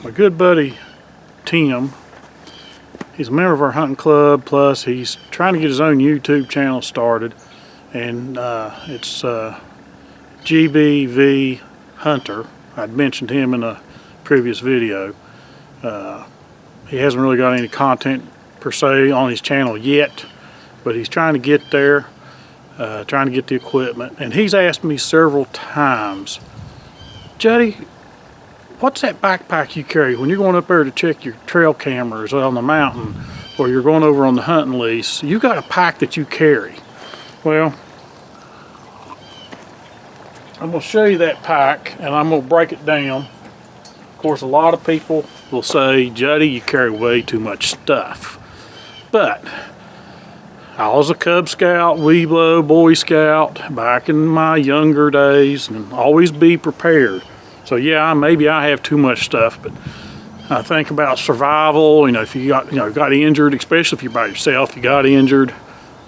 my good buddy Tim, he's a member of our hunting club, plus he's trying to get his own YouTube channel started, and it's GBV Hunter. I'd mentioned him in a previous video. He hasn't really got any content per se on his channel yet, but he's trying to get there, trying to get the equipment, and he's asked me several times, Juddy, what's that backpack you carry when you're going up there to check your trail cameras on the mountain, or you're going over on the hunting lease? You got a pack that you carry. Well, I'm going to show you that pack, and I'm going to break it down. Of course, a lot of people will say, Juddy, you carry way too much stuff. But I was a Cub Scout, Weeblo, Boy Scout back in my younger days, and always be prepared. So yeah, maybe I have too much stuff, but I think about survival. You know, if you got injured, especially if you're by yourself, you got injured.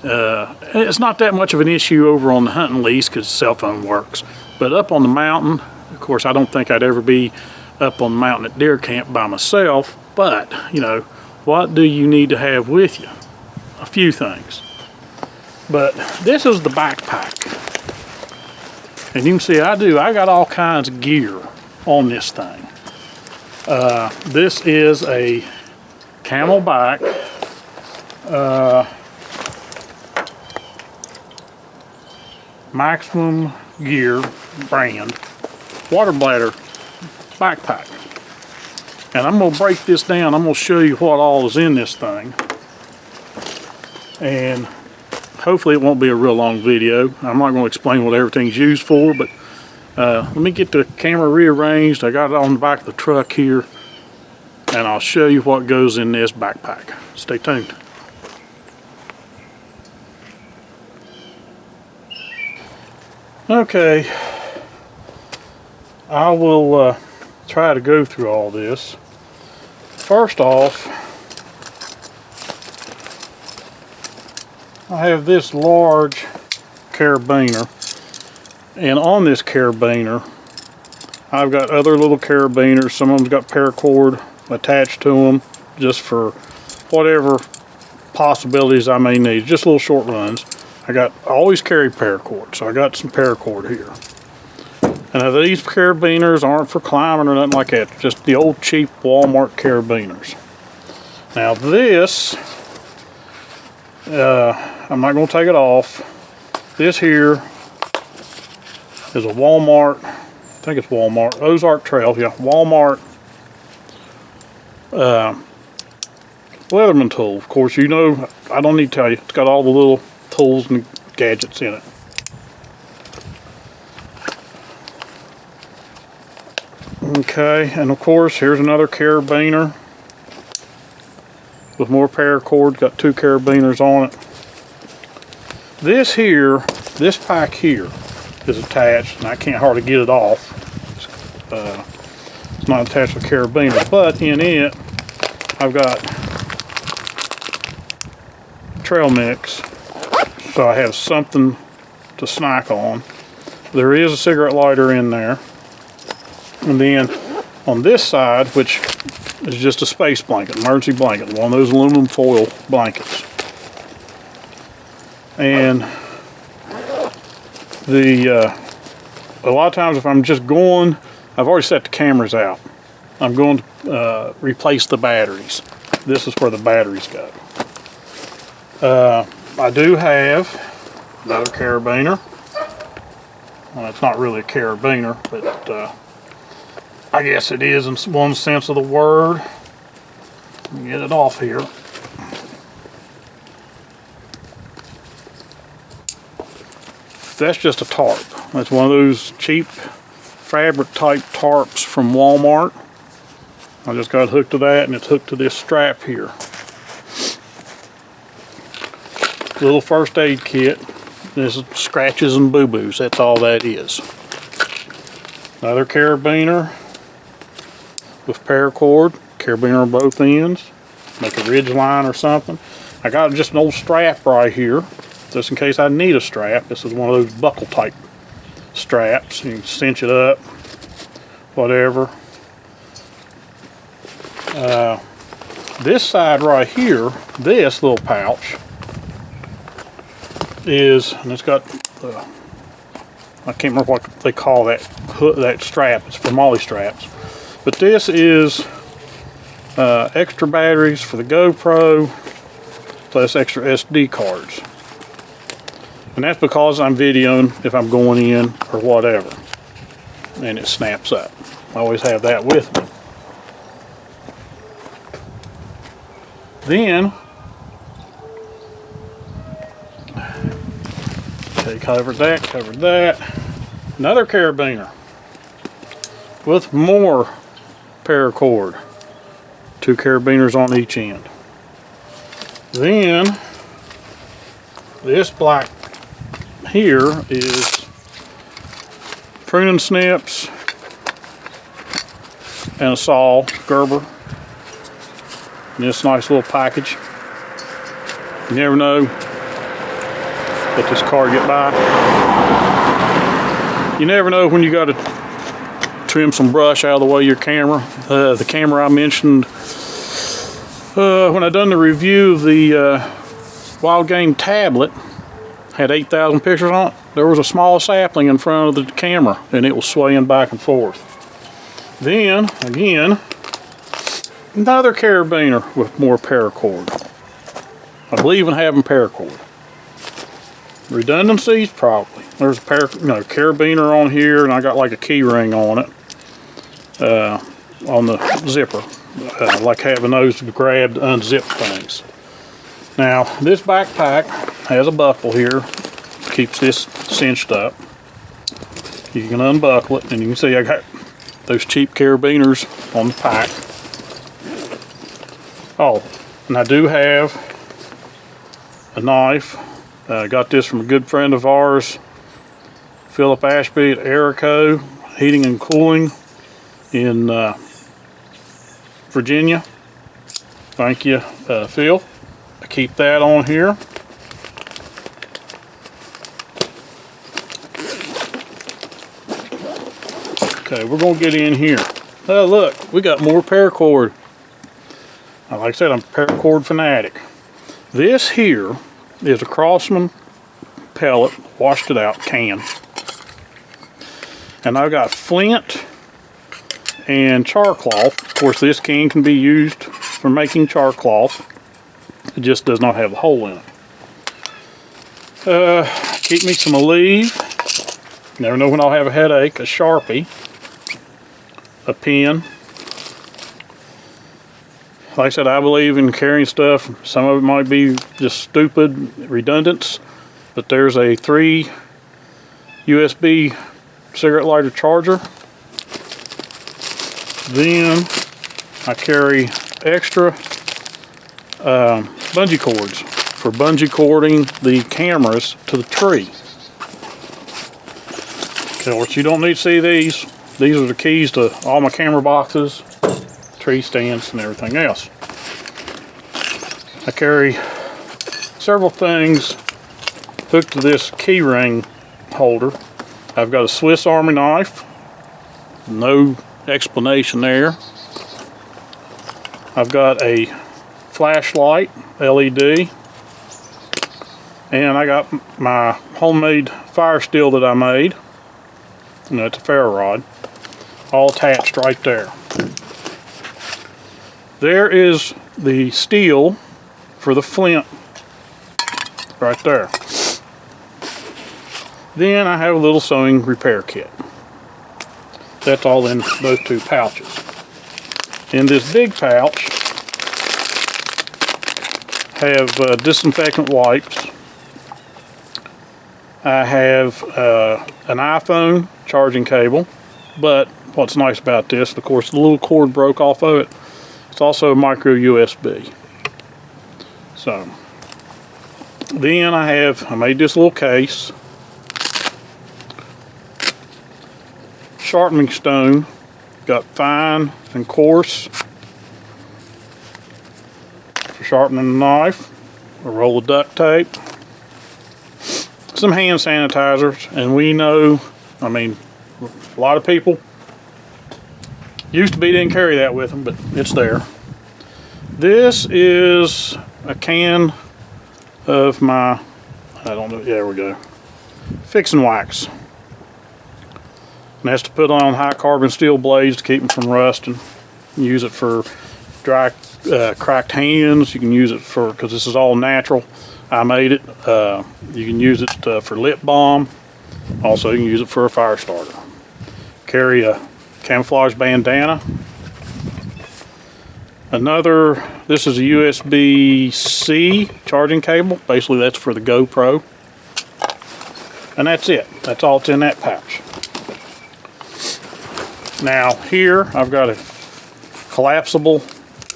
It's not that much of an issue over on the hunting lease because the cell phone works. But up on the mountain, of course, I don't think I'd ever be up on the mountain at deer camp by myself. But you know, what do you need to have with you? A few things. But this is the backpack, and you can see I got all kinds of gear on this thing. This is a CamelBak Maximum Gear brand water bladder backpack. And I'm going to break this down. I'm going to show you what all is in this thing. And hopefully it won't be a real long video. I'm not going to explain what everything's used for, but let me get the camera rearranged. I got it on the back of the truck here, and I'll show you what goes in this backpack. Stay tuned. Okay, I will try to go through all this. First off, I have this large carabiner, and on this carabiner I've got other little carabiners. Some of them's got paracord attached to them just for whatever possibilities I may need, just little short runs. I always carry paracord, so I got some paracord here. And these carabiners aren't for climbing or nothing like that, just the old cheap Walmart carabiners. Now this, I'm not going to take it off. This here is a Walmart, I think it's Walmart, Ozark Trail, yeah, Walmart Leatherman tool. Of course, you know, I don't need to tell you, it's got all the little tools and gadgets in it. Okay, and of course here's another carabiner with more paracord. Got two carabiners on it. This pack here is attached, and I can't hardly get it off. It's not attached with carabiner, but in it I've got trail mix, so I have something to snack on. There is a cigarette lighter in there. And then on this side, which is just a space blanket, emergency blanket, one of those aluminum foil blankets. And a lot of times if I'm just going, I've already set the cameras out. I'm going to replace the batteries. This is where the batteries go. I do have another carabiner. Well, it's not really a carabiner, but I guess it is in one sense of the word. Let me get it off here. That's just a tarp. That's one of those cheap fabric type tarps from Walmart. I just got it hooked to that, and it's hooked to this strap here. Little first aid kit. This is scratches and boo-boos. That's all that is. Another carabiner with paracord, carabiner on both ends, make a ridge line or something. I got just an old strap right here, just in case I need a strap. This is one of those buckle type straps. You can cinch it up, whatever. This side right here, this little pouch is, and it's got, I can't remember what they call that hook, that strap. It's for molly straps. But this is extra batteries for the GoPro, plus extra SD cards. And that's because I'm videoing if I'm going in or whatever. And it snaps up. I always have that with me. Then, okay, covered that. Another carabiner with more paracord. 2 carabiners on each end. Then, this black here is pruning snips and a saw, Gerber. In this nice little package. You never know. Let this car get by. You never know when you got to trim some brush out of the way of your camera. The camera I mentioned when I done the review of the Wildgame tablet, had 8,000 pictures on it. There was a small sapling in front of the camera and it was swaying back and forth. Then, again, another carabiner with more paracord. I believe in having paracord. Redundancies, probably. There's a carabiner on here, and I got like a key ring on it, on the zipper. Like having those to grab to unzip things. Now, this backpack has a buckle here, keeps this cinched up. You can unbuckle it, and you can see I got those cheap carabiners on the pack. Oh, and I do have a knife. I got this from a good friend of ours, Philip Ashby at Erico Heating and Cooling in Virginia. Thank you, Phil. I keep that on here. Okay, we're gonna get in here. Oh, look, we got more paracord. Like I said, I'm a paracord fanatic. This here is a Crossman pellet, washed it out, can. And I've got flint and char cloth. Of course, this can be used for making char cloth. It just does not have a hole in it. Keep me some Aleve. Never know when I'll have a headache. A Sharpie. A pen. Like I said, I believe in carrying stuff. Some of it might be just stupid redundance, but there's a 3 USB cigarette lighter charger. Then I carry extra bungee cords for bungee cording the cameras to the tree. Of course, you don't need to see these. These are the keys to all my camera boxes, tree stands, and everything else. I carry several things hooked to this key ring holder. I've got a Swiss Army knife, no explanation there. I've got a flashlight, LED, and I got my homemade fire steel that I made. And that's a ferro rod, all attached right there. There is the steel for the flint right there. Then I have a little sewing repair kit. That's all in those 2 pouches. In this big pouch, have disinfectant wipes. I have an iPhone charging cable, but what's nice about this, of course, the little cord broke off of it. It's also a micro USB. So, then I made this little case. Sharpening stone, got fine and coarse for sharpening the knife. A roll of duct tape. Some hand sanitizers, and we know, I mean, a lot of people used to be didn't carry that with them, but it's there. This is a can of my, I don't know, there we go, fix and wax. And that's to put on high carbon steel blades to keep them from rusting. Use it for dry cracked hands. You can use it for, because this is all natural, I made it. You can use it for lip balm. Also you can use it for a fire starter. Carry a camouflage bandana. This is a USB-C charging cable. Basically that's for the GoPro. And that's it. That's all that's in that pouch. Now here I've got a collapsible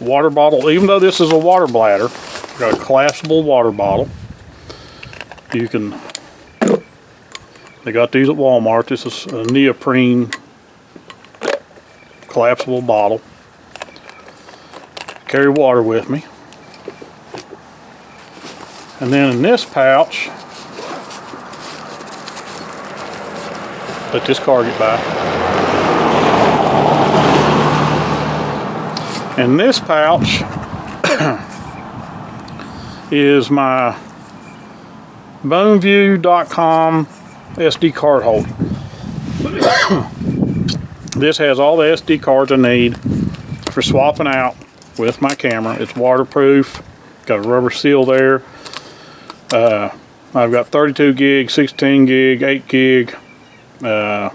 water bottle. Even though this is a water bladder, I've got a collapsible water bottle. You can, they got these at Walmart. This is a neoprene collapsible bottle. Carry water with me. And then in this pouch, let this car get by. In this pouch is my boneview.com SD card holder. This has all the SD cards I need for swapping out with my camera. It's waterproof, got a rubber seal there. I've got 32 gig, 16 gig, 8 gig. I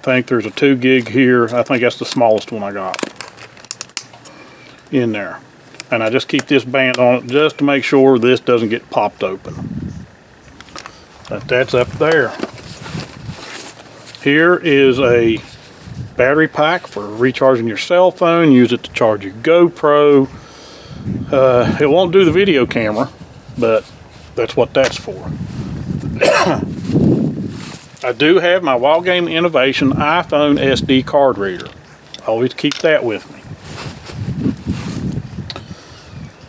think there's a 2 gig here. I think that's the smallest one I got in there. And I just keep this band on it just to make sure this doesn't get popped open. But that's up there. Here is a battery pack for recharging your cell phone. Use it to charge your GoPro. It won't do the video camera, but that's what that's for. I do have my Wildgame Innovation iPhone SD card reader. Always keep that with me.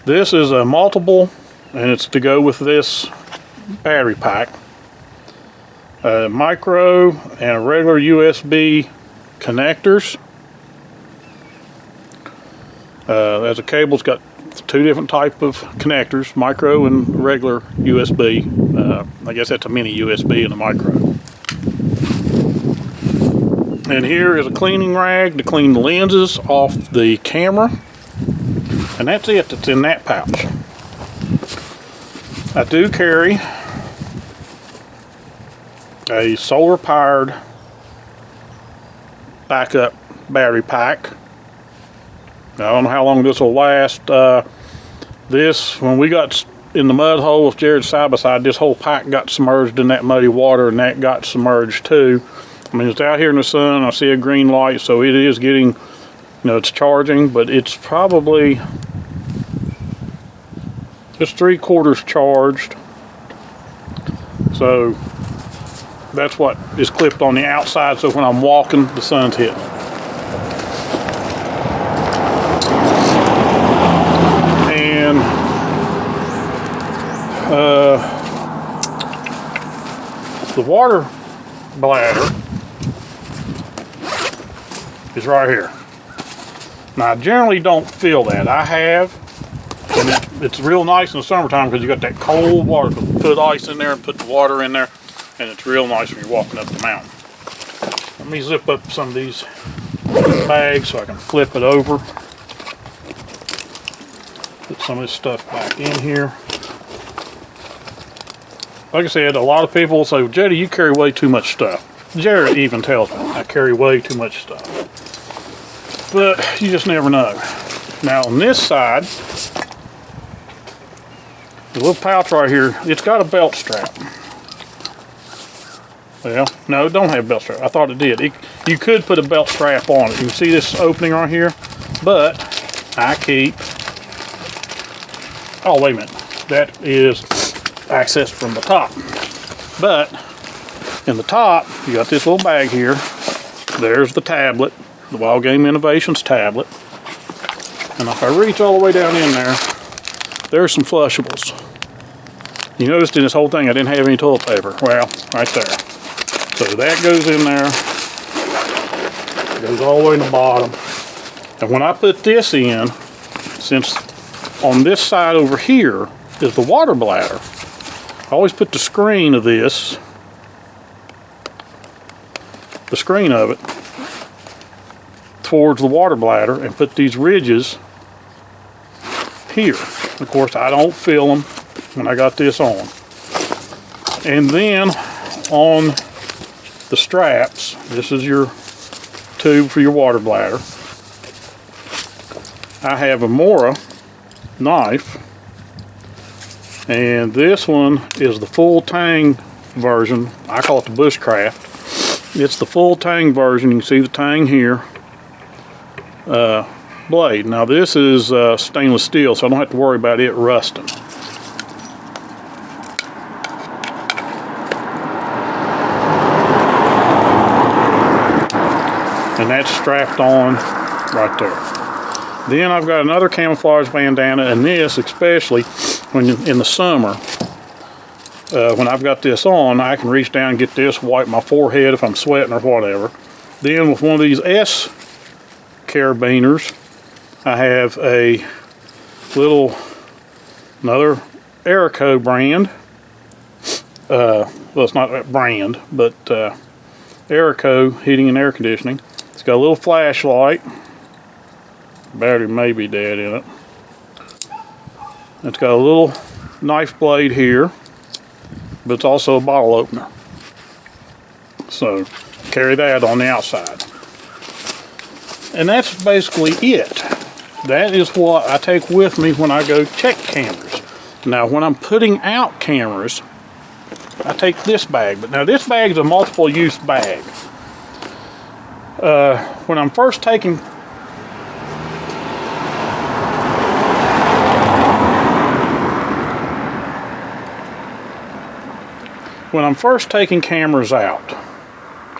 This is a multiple, and it's to go with this battery pack. A micro and a regular USB connectors. As a cable's got 2 different type of connectors, micro and regular USB. I guess that's a mini USB and a micro. And here is a cleaning rag to clean the lenses off the camera. And that's it that's in that pouch. I do carry a solar powered backup battery pack. I don't know how long this will last. This, when we got in the mud hole with Jared side by side, this whole pack got submerged in that muddy water, and that got submerged too. I mean, it's out here in the sun. I see a green light, so it is getting, it's charging, but it's probably just 3/4 charged. So that's what is clipped on the outside, so when I'm walking, the sun's hitting. And the water bladder is right here. Now I generally don't feel that. I have, and it's real nice in the summertime because you got that cold water. Put ice in there and put the water in there, and it's real nice when you're walking up the mountain. Let me zip up some of these bags so I can flip it over. Put some of this stuff back in here. Like I said, a lot of people will say, Jetty, you carry way too much stuff. Jared even tells me I carry way too much stuff. But you just never know. Now on this side, the little pouch right here, it's got a belt strap. Well, no, it don't have a belt strap. I thought it did. You could put a belt strap on it. You can see this opening right here, but I keep, oh wait a minute, that is accessed from the top. But in the top, you got this little bag here. There's the tablet, the Wildgame Innovations tablet. And if I reach all the way down in there, there's some flushables. You noticed in this whole thing I didn't have any toilet paper. Well, right there. So that goes in there. It goes all the way to the bottom. And when I put this in, since on this side over here is the water bladder, I always put the screen of this, the screen of it, towards the water bladder and put these ridges here. Of course, I don't fill them when I got this on. And then on the straps, this is your tube for your water bladder. I have a Mora knife, and this one is the full tang version. I call it the Bushcraft. It's the full tang version. You can see the tang here. Blade. Now this is stainless steel, so I don't have to worry about it rusting. And that's strapped on right there. Then I've got another camouflage bandana, and this especially when in the summer, when I've got this on, I can reach down and get this, wipe my forehead if I'm sweating or whatever. Then with one of these S Carabiners, I have a another Airco brand. Well, it's not a brand, but Airco heating and air conditioning. It's got a little flashlight. Battery may be dead in it. It's got a little knife blade here, but it's also a bottle opener. So carry that on the outside. And that's basically it. That is what I take with me when I go check cameras. Now when I'm putting out cameras, I take this bag. But now this bag is a multiple use bag. When I'm first taking cameras out,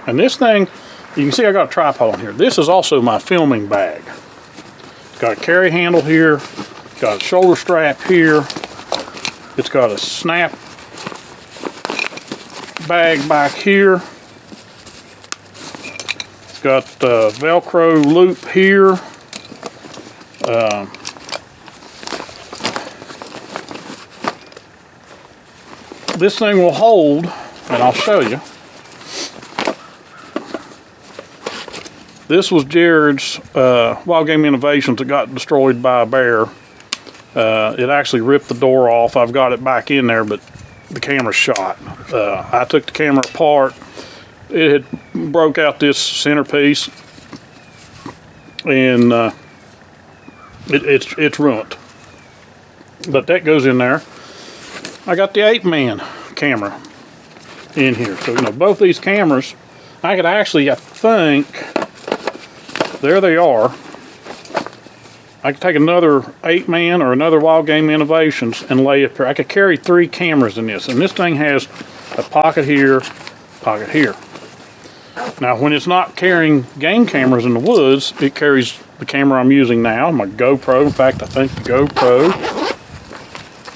and this thing, you can see I got a tripod on here. This is also my filming bag. It's got a carry handle here, got a shoulder strap here, it's got a snap bag back here, it's got the Velcro loop here, this thing will hold, and I'll show you. This was Jared's Wildgame Innovations that got destroyed by a bear. It actually ripped the door off. I've got it back in there, but the camera's shot. I took the camera apart. It had broke out this centerpiece, and it's ruined. But that goes in there. I got the 8-man camera in here. So, you know, both these cameras, I could actually, I think, there they are. I could take another 8-man or another Wildgame Innovations and lay it there. I could carry 3 cameras in this, and this thing has a pocket here, pocket here. Now, when it's not carrying game cameras in the woods, it carries the camera I'm using now, my GoPro. In fact, I think the GoPro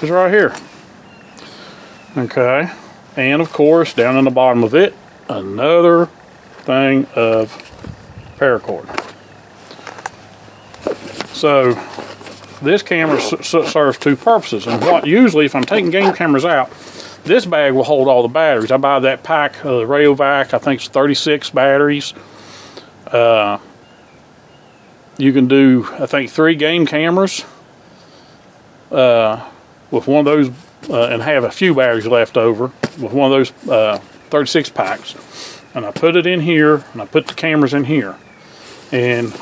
is right here. Okay, and of course, down in the bottom of it, another thing of paracord. So this camera serves 2 purposes, and what usually, if I'm taking game cameras out, this bag will hold all the batteries. I buy that pack, Rayovac, I think it's 36 batteries. You can do, I think, 3 game cameras with one of those, and have a few batteries left over with one of those 36 packs. And I put it in here, and I put the cameras in here, and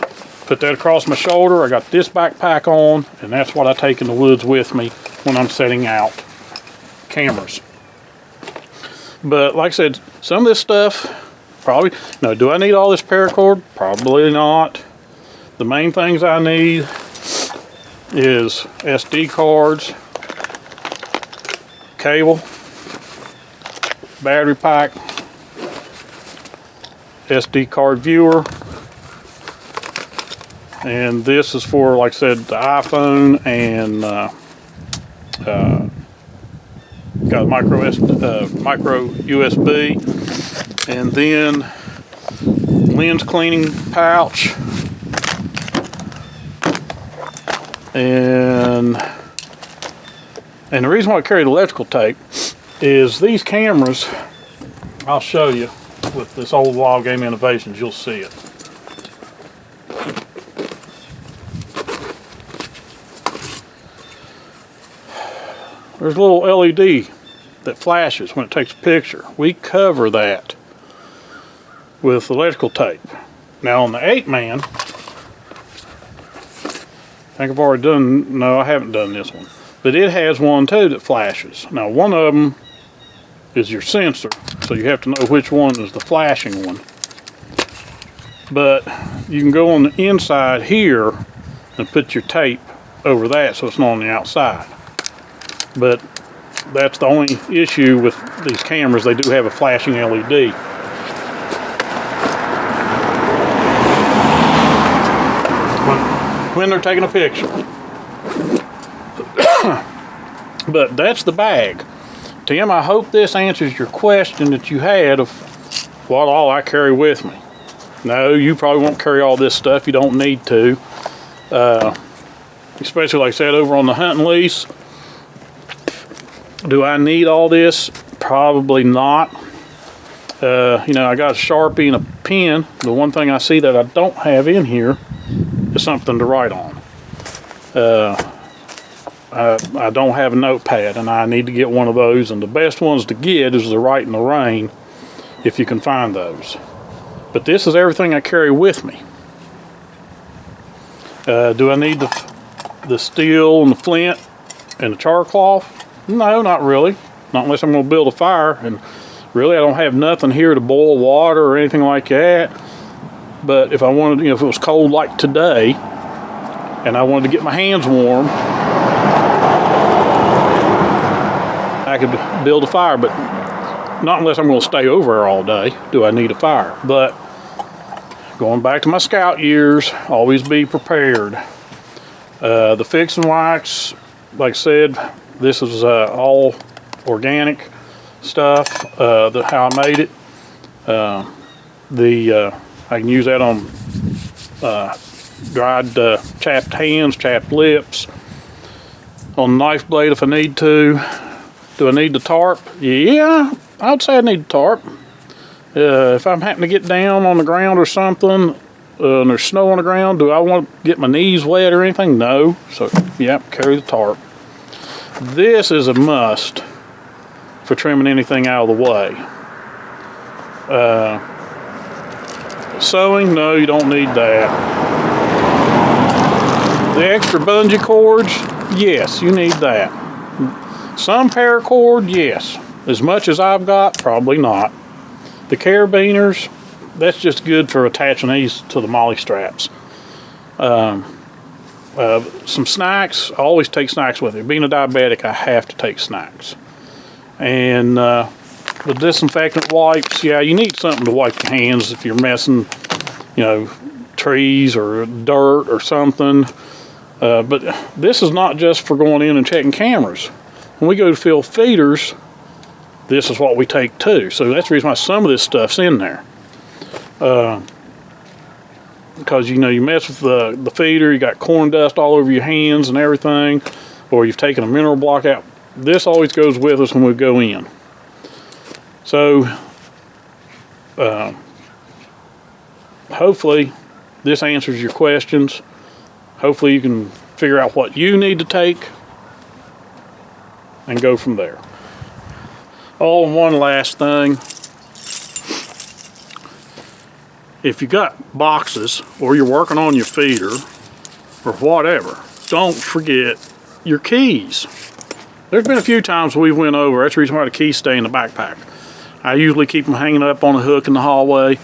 put that across my shoulder. I got this backpack on, and that's what I take in the woods with me when I'm setting out cameras. But like I said, some of this stuff, probably, no, do I need all this paracord? Probably not. The main things I need is SD cards, cable, battery pack, SD card viewer, and this is for, like I said, the iPhone, and got micro USB, and then lens cleaning pouch, And the reason why I carry the electrical tape is these cameras, I'll show you with this old Wildgame Innovations, you'll see it. There's a little LED that flashes when it takes a picture. We cover that with electrical tape. Now on the 8-man, I think I've already done, no I haven't done this one, but it has one too that flashes. Now one of them is your sensor, so you have to know which one is the flashing one. But you can go on the inside here and put your tape over that so it's not on the outside. But that's the only issue with these cameras, they do have a flashing LED. When they're taking a picture. But that's the bag. Tim, I hope this answers your question that you had of what all I carry with me. No, you probably won't carry all this stuff. You don't need to. Especially like I said, over on the hunting lease. Do I need all this? Probably not. You know, I got a Sharpie and a pen. The one thing I see that I don't have in here is something to write on. I don't have a notepad, and I need to get one of those, and the best ones to get is the Write in the Rain, if you can find those. But this is everything I carry with me. Do I need the steel and the flint and the char cloth? No, not really. Not unless I'm going to build a fire, and really I don't have nothing here to boil water or anything like that. But if I wanted, you know, if it was cold like today and I wanted to get my hands warm, I could build a fire. But not unless I'm going to stay over there all day do I need a fire. But going back to my scout years, always be prepared. The fixing wax, like I said, this is all organic stuff, how I made it. I can use that on dried chapped hands, chapped lips, on the knife blade if I need to. Do I need the tarp? Yeah, I would say I need the tarp. If I'm having to get down on the ground or something, and there's snow on the ground, do I want to get my knees wet or anything? No. So, yeah, carry the tarp. This is a must for trimming anything out of the way. Sewing, no, you don't need that. The extra bungee cords, yes, you need that. Some paracord, yes. As much as I've got, probably not. The Carabiners, that's just good for attaching these to the molly straps. Some snacks, I always take snacks with me. Being a diabetic, I have to take snacks. And the disinfectant wipes, yeah, you need something to wipe your hands if you're messing, you know, trees or dirt or something. But this is not just for going in and checking cameras. When we go to fill feeders, this is what we take too. So that's the reason why some of this stuff's in there. Because, you know, you mess with the feeder, you got corn dust all over your hands and everything, or you've taken a mineral block out. This always goes with us when we go in. So, hopefully this answers your questions. Hopefully you can figure out what you need to take and go from there. Oh, and one last thing. If you got boxes or you're working on your feeder or whatever, don't forget your keys. There's been a few times we went over. That's the reason why the keys stay in the backpack. I usually keep them hanging up on a hook in the hallway.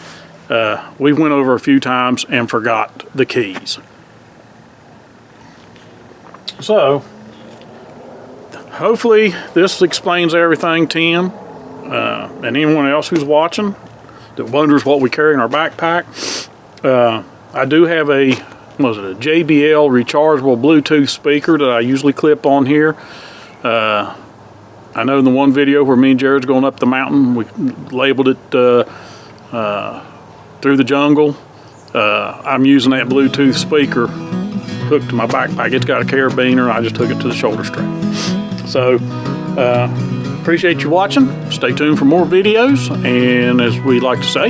We went over a few times and forgot the keys. So, hopefully this explains everything, Tim, and anyone else who's watching that wonders what we carry in our backpack. I do have a JBL rechargeable Bluetooth speaker that I usually clip on here. I know in the one video where me and Jared's going up the mountain, we labeled it Through the Jungle. I'm using that Bluetooth speaker hooked to my backpack. It's got a carabiner. I just hook it to the shoulder strap. So appreciate you watching. Stay tuned for more videos, and as we like to say,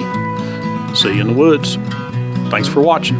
see you in the woods. Thanks for watching.